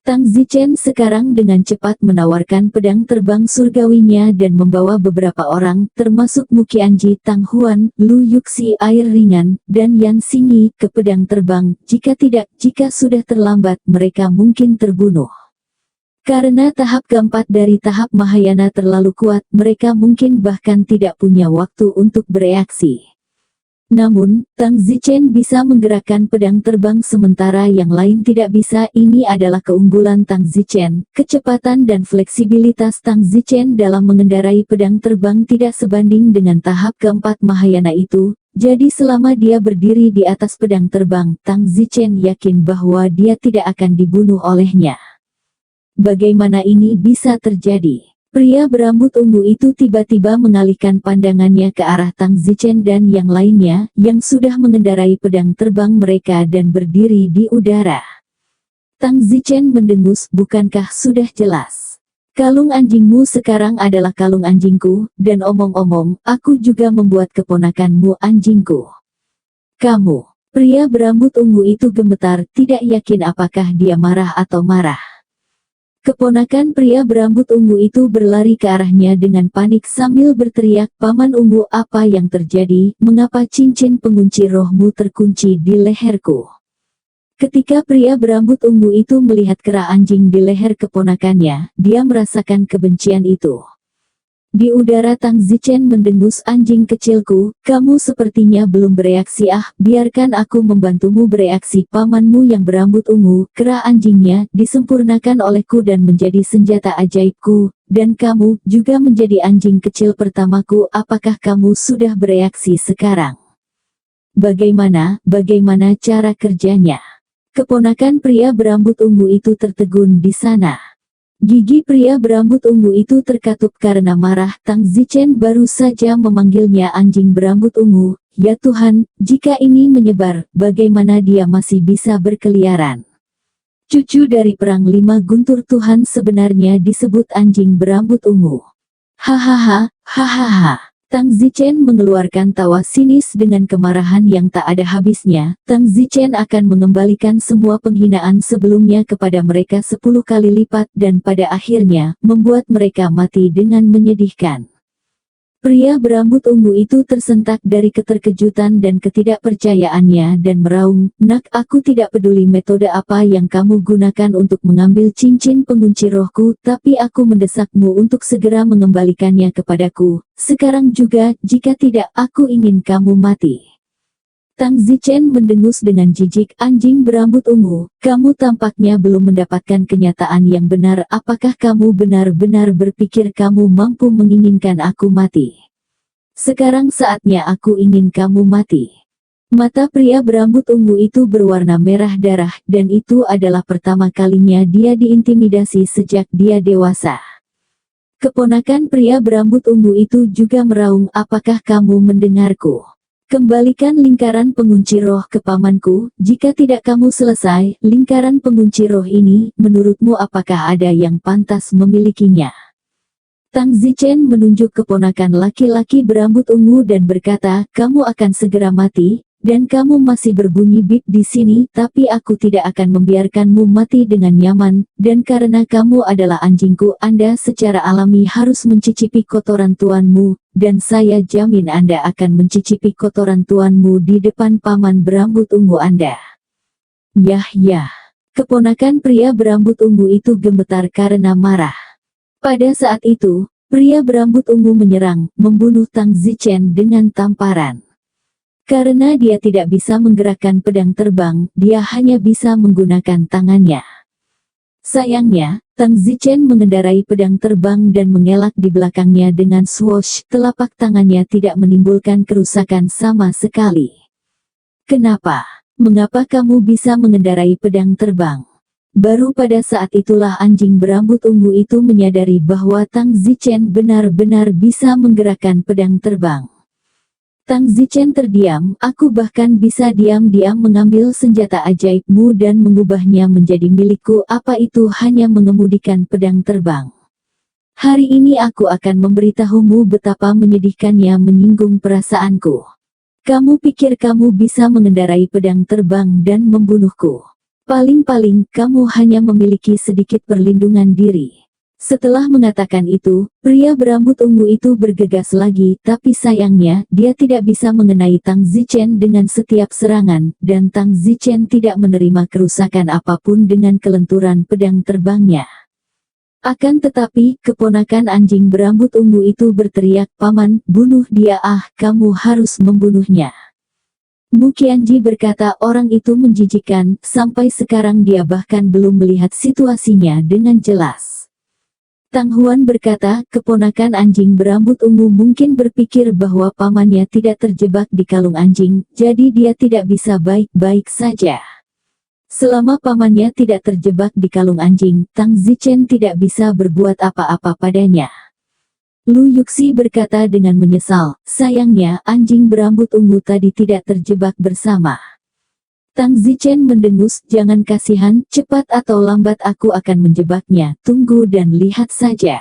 Tang Zichen sekarang dengan cepat menawarkan pedang terbang surgawinya dan membawa beberapa orang, termasuk Mu Qianji, Tang Huan, Lu Yuxi air ringan, dan Yan Xingyi ke pedang terbang. Jika sudah terlambat, mereka mungkin terbunuh. Karena tahap keempat dari tahap Mahayana terlalu kuat, mereka mungkin bahkan tidak punya waktu untuk bereaksi. Namun, Tang Zichen bisa menggerakkan pedang terbang sementara yang lain tidak bisa. Ini adalah keunggulan Tang Zichen. Kecepatan dan fleksibilitas Tang Zichen dalam mengendarai pedang terbang tidak sebanding dengan tahap keempat Mahayana itu. Jadi selama dia berdiri di atas pedang terbang, Tang Zichen yakin bahwa dia tidak akan dibunuh olehnya. Bagaimana ini bisa terjadi? Pria berambut ungu itu tiba-tiba mengalihkan pandangannya ke arah Tang Zichen dan yang lainnya, yang sudah mengendarai pedang terbang mereka dan berdiri di udara. Tang Zichen mendengus, bukankah sudah jelas? Kalung anjingmu sekarang adalah kalung anjingku, dan omong-omong, aku juga membuat keponakanmu anjingku. Kamu, pria berambut ungu itu gemetar, tidak yakin apakah dia marah atau marah. Keponakan pria berambut ungu itu berlari ke arahnya dengan panik sambil berteriak, "Paman Ungu, apa yang terjadi? Mengapa cincin pengunci rohmu terkunci di leherku?" Ketika pria berambut ungu itu melihat kera anjing di leher keponakannya, dia merasakan kebencian itu. Di udara Tang Zichen mendengus, "Anjing kecilku, kamu sepertinya belum bereaksi. Biarkan aku membantumu bereaksi." Pamanmu yang berambut ungu, kera anjingnya, disempurnakan olehku dan menjadi senjata ajaibku, dan kamu juga menjadi anjing kecil pertamaku. Apakah kamu sudah bereaksi sekarang? Bagaimana cara kerjanya? Keponakan pria berambut ungu itu tertegun di sana. Gigi pria berambut ungu itu terkatup karena marah. Tang Zichen baru saja memanggilnya anjing berambut ungu. Ya Tuhan, jika ini menyebar, bagaimana dia masih bisa berkeliaran? Cucu dari perang 5 guntur Tuhan sebenarnya disebut anjing berambut ungu. Hahaha. Tang Zichen mengeluarkan tawa sinis dengan kemarahan yang tak ada habisnya. Tang Zichen akan mengembalikan semua penghinaan sebelumnya kepada mereka 10 kali lipat dan pada akhirnya, membuat mereka mati dengan menyedihkan. Pria berambut ungu itu tersentak dari keterkejutan dan ketidakpercayaannya dan meraung, "Nak, aku tidak peduli metode apa yang kamu gunakan untuk mengambil cincin pengunci rohku, tapi aku mendesakmu untuk segera mengembalikannya kepadaku. Sekarang juga, jika tidak, aku ingin kamu mati." Tang Zichen mendengus dengan jijik, "Anjing berambut ungu, kamu tampaknya belum mendapatkan kenyataan yang benar. Apakah kamu benar-benar berpikir kamu mampu menginginkan aku mati? Sekarang saatnya aku ingin kamu mati." Mata pria berambut ungu itu berwarna merah darah, dan itu adalah pertama kalinya dia diintimidasi sejak dia dewasa. Keponakan pria berambut ungu itu juga meraung, "Apakah kamu mendengarku? Kembalikan lingkaran pengunci roh ke pamanku. Jika tidak kamu selesai, lingkaran pengunci roh ini, menurutmu apakah ada yang pantas memilikinya?" Tang Zichen menunjuk keponakan laki-laki berambut ungu dan berkata, "Kamu akan segera mati, dan kamu masih berbunyi bip di sini, tapi aku tidak akan membiarkanmu mati dengan nyaman, dan karena kamu adalah anjingku, Anda secara alami harus mencicipi kotoran tuanmu, dan saya jamin Anda akan mencicipi kotoran tuanmu di depan paman berambut ungu Anda." Yah. Keponakan pria berambut ungu itu gemetar karena marah. Pada saat itu, pria berambut ungu menyerang, membunuh Tang Zichen dengan tamparan. Karena dia tidak bisa menggerakkan pedang terbang, dia hanya bisa menggunakan tangannya. Sayangnya, Tang Zichen mengendarai pedang terbang dan mengelak di belakangnya dengan swoosh. Telapak tangannya tidak menimbulkan kerusakan sama sekali. "Kenapa? Mengapa kamu bisa mengendarai pedang terbang?" Baru pada saat itulah anjing berambut ungu itu menyadari bahwa Tang Zichen benar-benar bisa menggerakkan pedang terbang. Tang Zichen terdiam, aku bahkan bisa diam-diam mengambil senjata ajaibmu dan mengubahnya menjadi milikku. Apa itu hanya mengemudikan pedang terbang? Hari ini aku akan memberitahumu betapa menyedihkannya menyinggung perasaanku. Kamu pikir kamu bisa mengendarai pedang terbang dan membunuhku? Paling-paling kamu hanya memiliki sedikit perlindungan diri. Setelah mengatakan itu, pria berambut ungu itu bergegas lagi, tapi sayangnya, dia tidak bisa mengenai Tang Zichen dengan setiap serangan, dan Tang Zichen tidak menerima kerusakan apapun dengan kelenturan pedang terbangnya. Akan tetapi, keponakan anjing berambut ungu itu berteriak, "Paman, bunuh dia! Ah, kamu harus membunuhnya." Mu Qianji berkata orang itu menjijikan, sampai sekarang dia bahkan belum melihat situasinya dengan jelas. Tang Huan berkata, keponakan anjing berambut ungu mungkin berpikir bahwa pamannya tidak terjebak di kalung anjing, jadi dia tidak bisa baik-baik saja. Selama pamannya tidak terjebak di kalung anjing, Tang Zichen tidak bisa berbuat apa-apa padanya. Lu Yuxi berkata dengan menyesal, sayangnya anjing berambut ungu tadi tidak terjebak bersama. Tang Zichen mendengus, jangan kasihan, cepat atau lambat aku akan menjebaknya, tunggu dan lihat saja.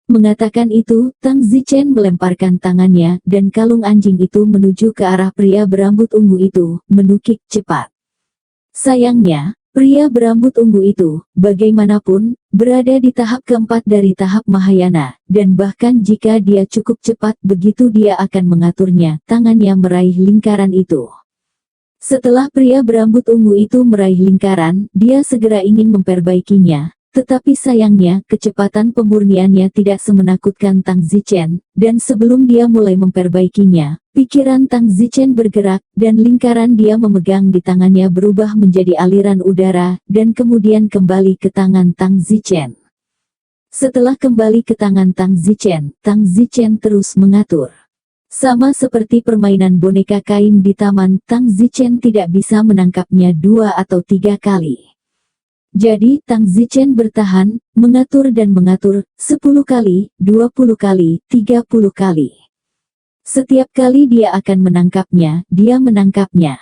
Mengatakan itu, Tang Zichen melemparkan tangannya, dan kalung anjing itu menuju ke arah pria berambut ungu itu, menukik cepat. Sayangnya, pria berambut ungu itu, bagaimanapun, berada di tahap keempat dari tahap Mahayana, dan bahkan jika dia cukup cepat begitu dia akan mengaturnya, tangannya meraih lingkaran itu. Setelah pria berambut ungu itu meraih lingkaran, dia segera ingin memperbaikinya, tetapi sayangnya kecepatan pemurniannya tidak semenakutkan Tang Zichen, dan sebelum dia mulai memperbaikinya, pikiran Tang Zichen bergerak, dan lingkaran dia memegang di tangannya berubah menjadi aliran udara, dan kemudian kembali ke tangan Tang Zichen. Setelah kembali ke tangan Tang Zichen terus mengatur. Sama seperti permainan boneka kain di taman, Tang Zichen tidak bisa menangkapnya 2 atau 3 kali. Jadi Tang Zichen bertahan, mengatur dan mengatur, 10 kali, 20 kali, 30 kali. Setiap kali dia akan menangkapnya, dia menangkapnya.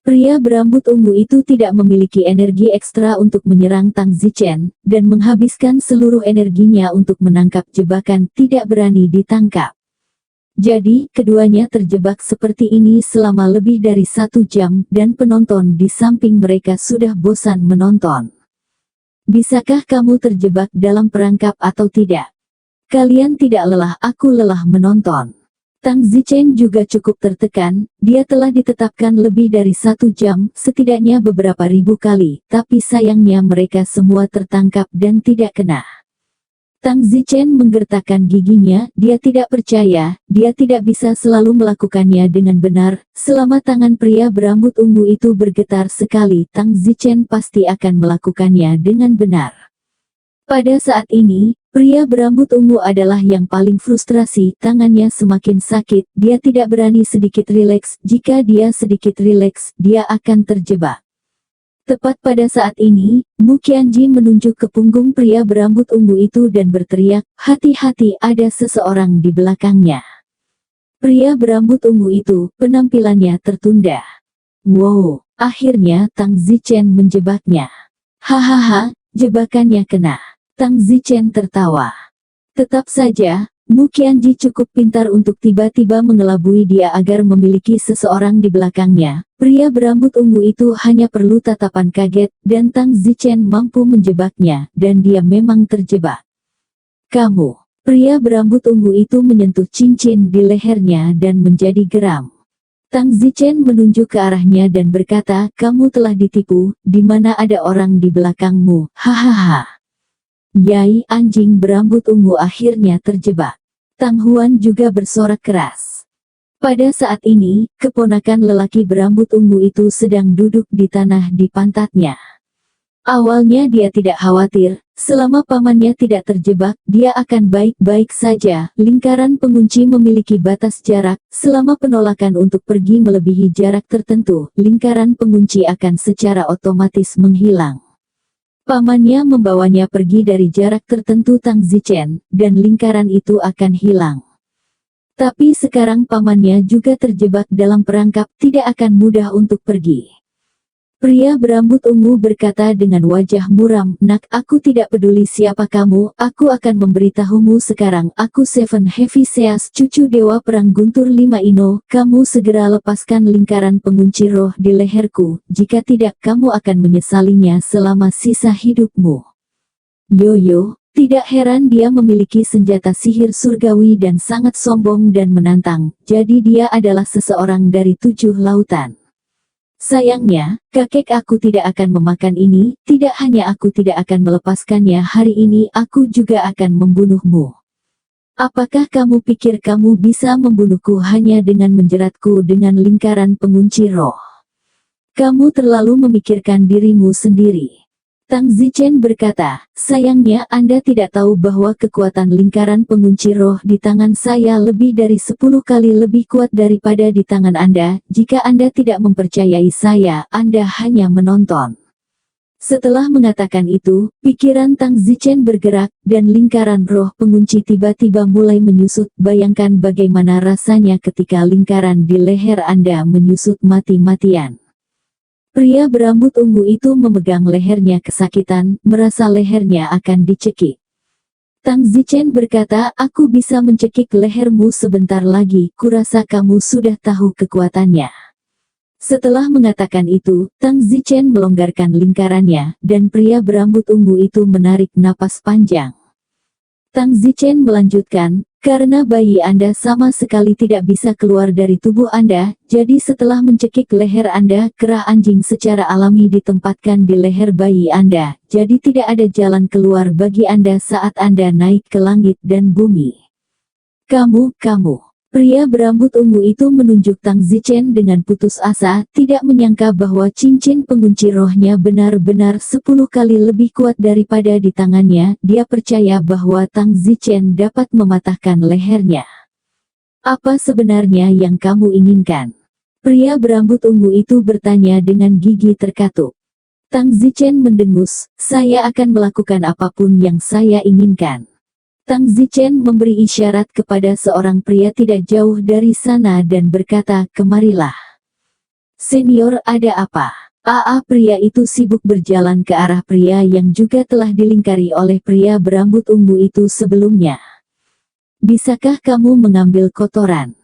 Pria berambut ungu itu tidak memiliki energi ekstra untuk menyerang Tang Zichen, dan menghabiskan seluruh energinya untuk menangkap jebakan, tidak berani ditangkap. Jadi, keduanya terjebak seperti ini selama lebih dari 1 jam, dan penonton di samping mereka sudah bosan menonton. Bisakah kamu terjebak dalam perangkap atau tidak? Kalian tidak lelah, aku lelah menonton. Tang Zichen juga cukup tertekan, dia telah ditetapkan lebih dari 1 jam, setidaknya beberapa ribu kali, tapi sayangnya mereka semua tertangkap dan tidak kena. Tang Zichen menggertakkan giginya, dia tidak percaya, dia tidak bisa selalu melakukannya dengan benar, selama tangan pria berambut ungu itu bergetar sekali, Tang Zichen pasti akan melakukannya dengan benar. Pada saat ini, pria berambut ungu adalah yang paling frustrasi, tangannya semakin sakit, dia tidak berani sedikit rileks, jika dia sedikit rileks, dia akan terjebak. Tepat pada saat ini, Mu Qianji menunjuk ke punggung pria berambut ungu itu dan berteriak, hati-hati ada seseorang di belakangnya. Pria berambut ungu itu, penampilannya tertunda. Wow, akhirnya Tang Zichen menjebaknya. Hahaha, jebakannya kena. Tang Zichen tertawa. Tetap saja, Mu Qianji cukup pintar untuk tiba-tiba mengelabui dia agar memiliki seseorang di belakangnya. Pria berambut ungu itu hanya perlu tatapan kaget, dan Tang Zichen mampu menjebaknya, dan dia memang terjebak. Kamu, pria berambut ungu itu menyentuh cincin di lehernya dan menjadi geram. Tang Zichen menunjuk ke arahnya dan berkata, kamu telah ditipu, di mana ada orang di belakangmu, hahaha. Yai, anjing berambut ungu akhirnya terjebak. Tang Huan juga bersorak keras. Pada saat ini, keponakan lelaki berambut ungu itu sedang duduk di tanah di pantatnya. Awalnya dia tidak khawatir, selama pamannya tidak terjebak, dia akan baik-baik saja. Lingkaran pengunci memiliki batas jarak, selama penolakan untuk pergi melebihi jarak tertentu, lingkaran pengunci akan secara otomatis menghilang. Pamannya membawanya pergi dari jarak tertentu Tang Zichen, dan lingkaran itu akan hilang. Tapi sekarang pamannya juga terjebak dalam perangkap, tidak akan mudah untuk pergi. Pria berambut ungu berkata dengan wajah muram, "Nak, aku tidak peduli siapa kamu, aku akan memberitahumu sekarang. Aku Seven Heavy Seas, cucu Dewa Perang Guntur 5 Ino. Kamu segera lepaskan lingkaran pengunci roh di leherku, jika tidak kamu akan menyesalinya selama sisa hidupmu." Yoyo, tidak heran dia memiliki senjata sihir surgawi dan sangat sombong dan menantang, jadi dia adalah seseorang dari 7 lautan. Sayangnya, kakek aku tidak akan memakan ini, tidak hanya aku tidak akan melepaskannya hari ini, aku juga akan membunuhmu. Apakah kamu pikir kamu bisa membunuhku hanya dengan menjeratku dengan lingkaran pengunci roh? Kamu terlalu memikirkan dirimu sendiri. Tang Zichen berkata, sayangnya Anda tidak tahu bahwa kekuatan lingkaran pengunci roh di tangan saya lebih dari 10 kali lebih kuat daripada di tangan Anda. Jika Anda tidak mempercayai saya, Anda hanya menonton. Setelah mengatakan itu, pikiran Tang Zichen bergerak, dan lingkaran roh pengunci tiba-tiba mulai menyusut. Bayangkan bagaimana rasanya ketika lingkaran di leher Anda menyusut mati-matian. Pria berambut ungu itu memegang lehernya kesakitan, merasa lehernya akan dicekik. Tang Zichen berkata, aku bisa mencekik lehermu sebentar lagi, kurasa kamu sudah tahu kekuatannya. Setelah mengatakan itu, Tang Zichen melonggarkan lingkarannya, dan pria berambut ungu itu menarik napas panjang. Tang Zichen melanjutkan, karena bayi Anda sama sekali tidak bisa keluar dari tubuh Anda, jadi setelah mencekik leher Anda, kera anjing secara alami ditempatkan di leher bayi Anda, jadi tidak ada jalan keluar bagi Anda saat Anda naik ke langit dan bumi. Kamu. Pria berambut ungu itu menunjuk Tang Zichen dengan putus asa, tidak menyangka bahwa cincin pengunci rohnya benar-benar 10 kali lebih kuat daripada di tangannya. Dia percaya bahwa Tang Zichen dapat mematahkan lehernya. Apa sebenarnya yang kamu inginkan? Pria berambut ungu itu bertanya dengan gigi terkatuk. Tang Zichen mendengus, saya akan melakukan apapun yang saya inginkan. Tang Zichen memberi isyarat kepada seorang pria tidak jauh dari sana dan berkata, kemarilah. Senior, ada apa? Pria itu sibuk berjalan ke arah pria yang juga telah dilingkari oleh pria berambut ungu itu sebelumnya. Bisakah kamu mengambil kotoran?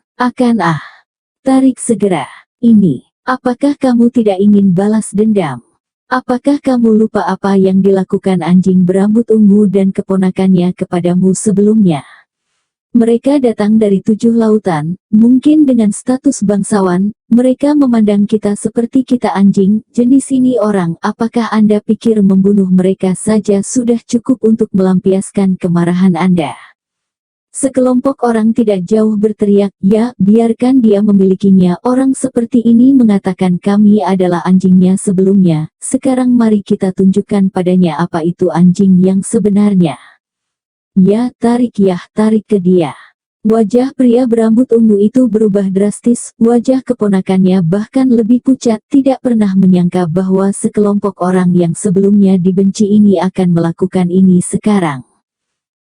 Tarik segera. Ini, apakah kamu tidak ingin balas dendam? Apakah kamu lupa apa yang dilakukan anjing berambut ungu dan keponakannya kepadamu sebelumnya? Mereka datang dari 7 lautan, mungkin dengan status bangsawan, mereka memandang kita seperti kita anjing, jenis ini orang. Apakah Anda pikir membunuh mereka saja sudah cukup untuk melampiaskan kemarahan Anda? Sekelompok orang tidak jauh berteriak, ya, biarkan dia memilikinya. Orang seperti ini mengatakan kami adalah anjingnya sebelumnya, sekarang mari kita tunjukkan padanya apa itu anjing yang sebenarnya. Ya, tarik ke dia. Wajah pria berambut ungu itu berubah drastis, wajah keponakannya bahkan lebih pucat, tidak pernah menyangka bahwa sekelompok orang yang sebelumnya dibenci ini akan melakukan ini sekarang.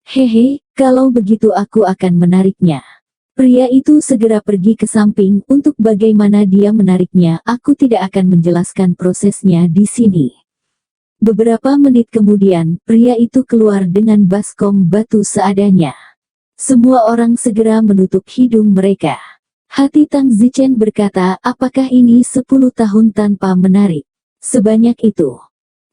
Hehe, kalau begitu aku akan menariknya. Pria itu segera pergi ke samping. Untuk bagaimana dia menariknya, aku tidak akan menjelaskan prosesnya di sini. Beberapa menit kemudian, pria itu keluar dengan baskom batu seadanya. Semua orang segera menutup hidung mereka. Hati Tang Zichen berkata, apakah ini 10 tahun tanpa menarik? Sebanyak itu.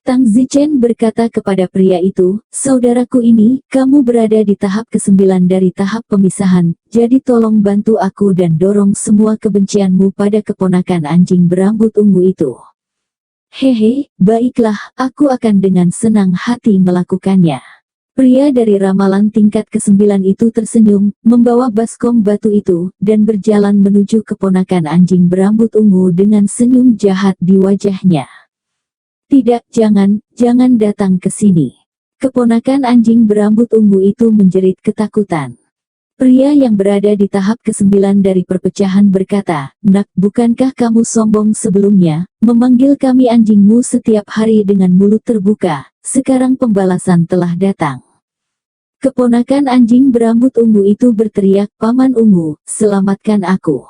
Tang Zichen berkata kepada pria itu, saudaraku ini, kamu berada di tahap ke-9 dari tahap pemisahan, jadi tolong bantu aku dan dorong semua kebencianmu pada keponakan anjing berambut ungu itu. Hehe, baiklah, aku akan dengan senang hati melakukannya. Pria dari ramalan tingkat ke-9 itu tersenyum, membawa baskom batu itu, dan berjalan menuju keponakan anjing berambut ungu dengan senyum jahat di wajahnya. Tidak, jangan datang ke sini. Keponakan anjing berambut ungu itu menjerit ketakutan. Pria yang berada di tahap ke-9 dari perpecahan berkata, nak, bukankah kamu sombong sebelumnya, memanggil kami anjingmu setiap hari dengan mulut terbuka, sekarang pembalasan telah datang. Keponakan anjing berambut ungu itu berteriak, "Paman Ungu, selamatkan aku."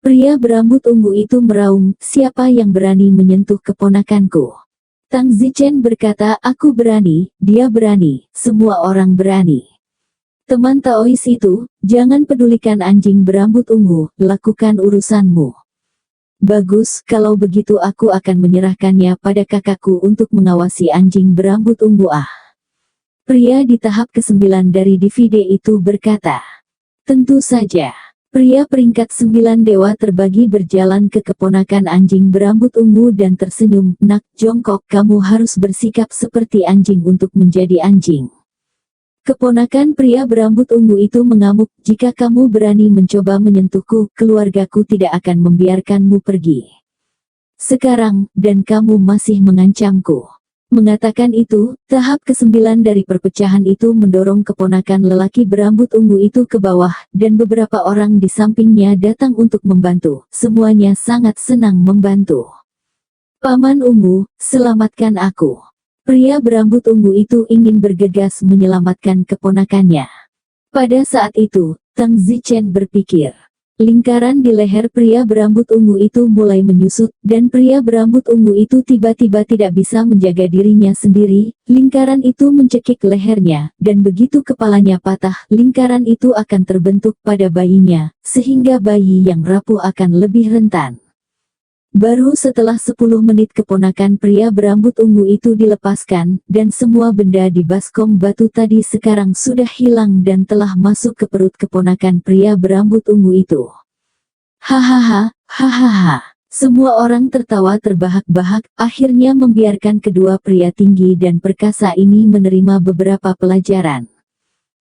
Pria berambut ungu itu meraung, "Siapa yang berani menyentuh keponakanku?" Tang Zichen berkata, "Aku berani, dia berani, semua orang berani." Teman Taois itu, "Jangan pedulikan anjing berambut ungu, lakukan urusanmu." "Bagus, kalau begitu aku akan menyerahkannya pada kakakku untuk mengawasi anjing berambut ungu." Pria di tahap ke-9 dari DVD itu berkata, "Tentu saja." Pria peringkat 9 dewa terbagi berjalan ke keponakan anjing berambut ungu dan tersenyum, "Nak, jongkok, kamu harus bersikap seperti anjing untuk menjadi anjing." Keponakan pria berambut ungu itu mengamuk, "Jika kamu berani mencoba menyentuhku, keluargaku tidak akan membiarkanmu pergi. Sekarang, dan kamu masih mengancamku." Mengatakan itu, tahap ke-9 dari perpecahan itu mendorong keponakan lelaki berambut ungu itu ke bawah, dan beberapa orang di sampingnya datang untuk membantu. Semuanya sangat senang membantu. "Paman Ungu, selamatkan aku." Pria berambut ungu itu ingin bergegas menyelamatkan keponakannya. Pada saat itu, Tang Zichen berpikir. Lingkaran di leher pria berambut ungu itu mulai menyusut, dan pria berambut ungu itu tiba-tiba tidak bisa menjaga dirinya sendiri. Lingkaran itu mencekik lehernya, dan begitu kepalanya patah, lingkaran itu akan terbentuk pada bayinya, sehingga bayi yang rapuh akan lebih rentan. Baru setelah 10 menit keponakan pria berambut ungu itu dilepaskan, dan semua benda di baskom batu tadi sekarang sudah hilang dan telah masuk ke perut keponakan pria berambut ungu itu. Hahaha, hahaha. Semua orang tertawa terbahak-bahak, akhirnya membiarkan kedua pria tinggi dan perkasa ini menerima beberapa pelajaran.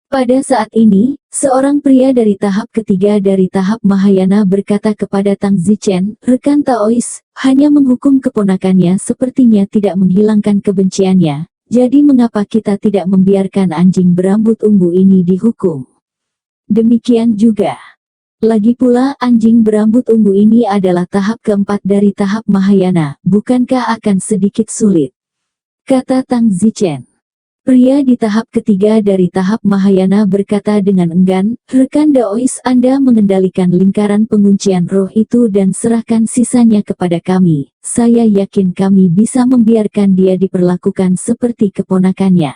Pada saat ini, seorang pria dari tahap ketiga dari tahap Mahayana berkata kepada Tang Zichen, "Rekan Taois, hanya menghukum keponakannya sepertinya tidak menghilangkan kebenciannya, jadi mengapa kita tidak membiarkan anjing berambut ungu ini dihukum? Demikian juga. Lagi pula anjing berambut ungu ini adalah tahap keempat dari tahap Mahayana, bukankah akan sedikit sulit?" kata Tang Zichen. Pria di tahap ketiga dari tahap Mahayana berkata dengan enggan, "Rekan Daois, Anda mengendalikan lingkaran penguncian roh itu dan serahkan sisanya kepada kami. Saya yakin kami bisa membiarkan dia diperlakukan seperti keponakannya.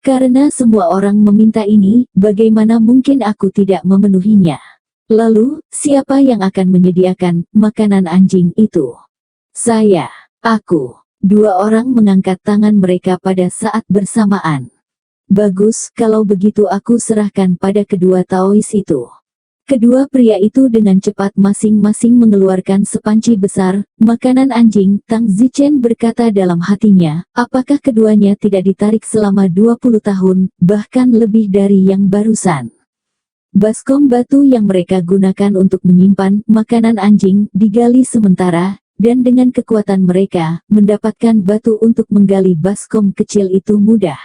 Karena semua orang meminta ini, bagaimana mungkin aku tidak memenuhinya? Lalu, siapa yang akan menyediakan makanan anjing itu?" "Saya." "Aku." Dua orang mengangkat tangan mereka pada saat bersamaan. "Bagus, kalau begitu aku serahkan pada kedua Taois itu." Kedua pria itu dengan cepat masing-masing mengeluarkan sepanci besar, makanan anjing. Tang Zichen berkata dalam hatinya, apakah keduanya tidak ditarik selama 20 tahun, bahkan lebih dari yang barusan. Baskom batu yang mereka gunakan untuk menyimpan makanan anjing digali sementara, dan dengan kekuatan mereka, mendapatkan batu untuk menggali baskom kecil itu mudah.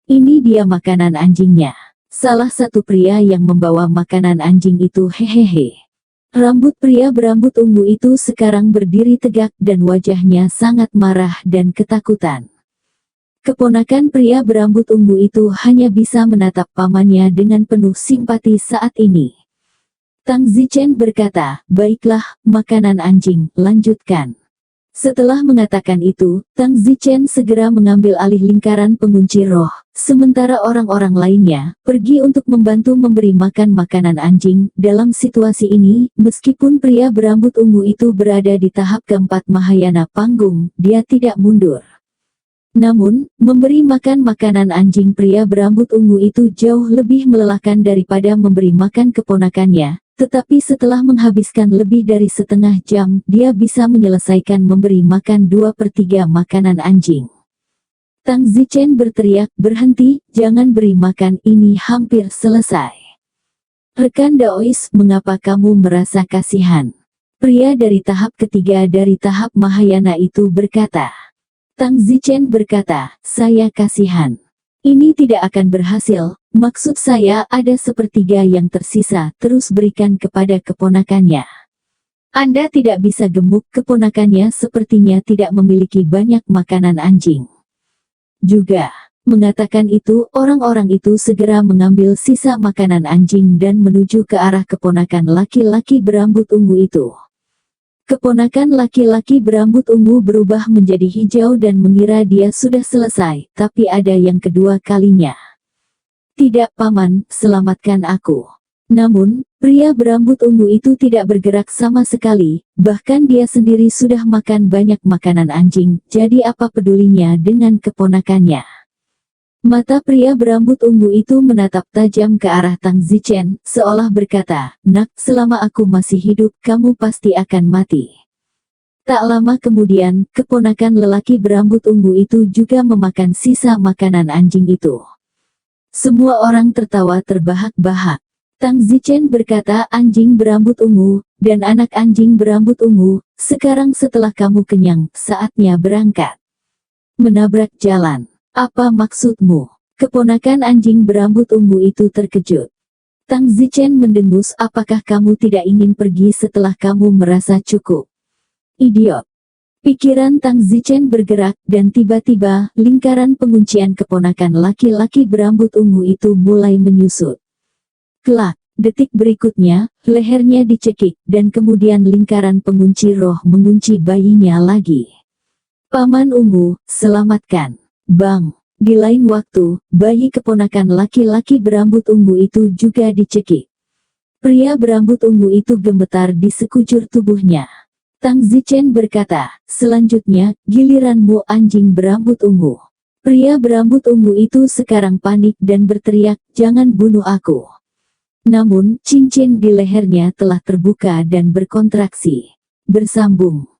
"Ini dia makanan anjingnya." Salah satu pria yang membawa makanan anjing itu hehehe. Rambut pria berambut ungu itu sekarang berdiri tegak dan wajahnya sangat marah dan ketakutan. Keponakan pria berambut ungu itu hanya bisa menatap pamannya dengan penuh simpati saat ini. Tang Zichen berkata, "Baiklah, makanan anjing, lanjutkan." Setelah mengatakan itu, Tang Zichen segera mengambil alih lingkaran pengunci roh, sementara orang-orang lainnya pergi untuk membantu memberi makan makanan anjing. Dalam situasi ini, meskipun pria berambut ungu itu berada di tahap keempat Mahayana panggung, dia tidak mundur. Namun, memberi makan makanan anjing pria berambut ungu itu jauh lebih melelahkan daripada memberi makan keponakannya. Tetapi setelah menghabiskan lebih dari setengah jam, dia bisa menyelesaikan memberi makan 2/3 makanan anjing. Tang Zichen berteriak, "Berhenti, jangan beri makan, ini hampir selesai." "Rekan Daois, mengapa kamu merasa kasihan?" Pria dari tahap ketiga dari tahap Mahayana itu berkata. Tang Zichen berkata, "Saya kasihan. Ini tidak akan berhasil, maksud saya ada sepertiga yang tersisa, terus berikan kepada keponakannya. Anda tidak bisa gemuk, keponakannya sepertinya tidak memiliki banyak makanan anjing. Juga, Mengatakan itu, orang-orang itu segera mengambil sisa makanan anjing dan menuju ke arah keponakan laki-laki berambut ungu itu. Keponakan laki-laki berambut ungu berubah menjadi hijau dan mengira dia sudah selesai, tapi ada yang kedua kalinya. "Tidak, Paman, selamatkan aku." Namun, pria berambut ungu itu tidak bergerak sama sekali, bahkan dia sendiri sudah makan banyak makanan anjing, jadi apa pedulinya dengan keponakannya. Mata pria berambut ungu itu menatap tajam ke arah Tang Zichen, seolah berkata, "Nak, selama aku masih hidup, kamu pasti akan mati." Tak lama kemudian, keponakan lelaki berambut ungu itu juga memakan sisa makanan anjing itu. Semua orang tertawa terbahak-bahak. Tang Zichen berkata, "Anjing berambut ungu, dan anak anjing berambut ungu, sekarang setelah kamu kenyang, saatnya berangkat. Menabrak jalan. Apa maksudmu?" Keponakan anjing berambut ungu itu terkejut. Tang Zichen mendengus, "Apakah kamu tidak ingin pergi setelah kamu merasa cukup?" "Idiot." Pikiran Tang Zichen bergerak, dan tiba-tiba, lingkaran penguncian keponakan laki-laki berambut ungu itu mulai menyusut. Kelak, detik berikutnya, lehernya dicekik, dan kemudian lingkaran pengunci roh mengunci bayinya lagi. "Paman Ungu, selamatkan." Bang! Di lain waktu, bayi keponakan laki-laki berambut ungu itu juga dicekik. Pria berambut ungu itu gemetar di sekujur tubuhnya. Tang Zichen berkata, "Selanjutnya, giliranmu, anjing berambut ungu." Pria berambut ungu itu sekarang panik dan berteriak, "Jangan bunuh aku." Namun, cincin di lehernya telah terbuka dan berkontraksi. Bersambung.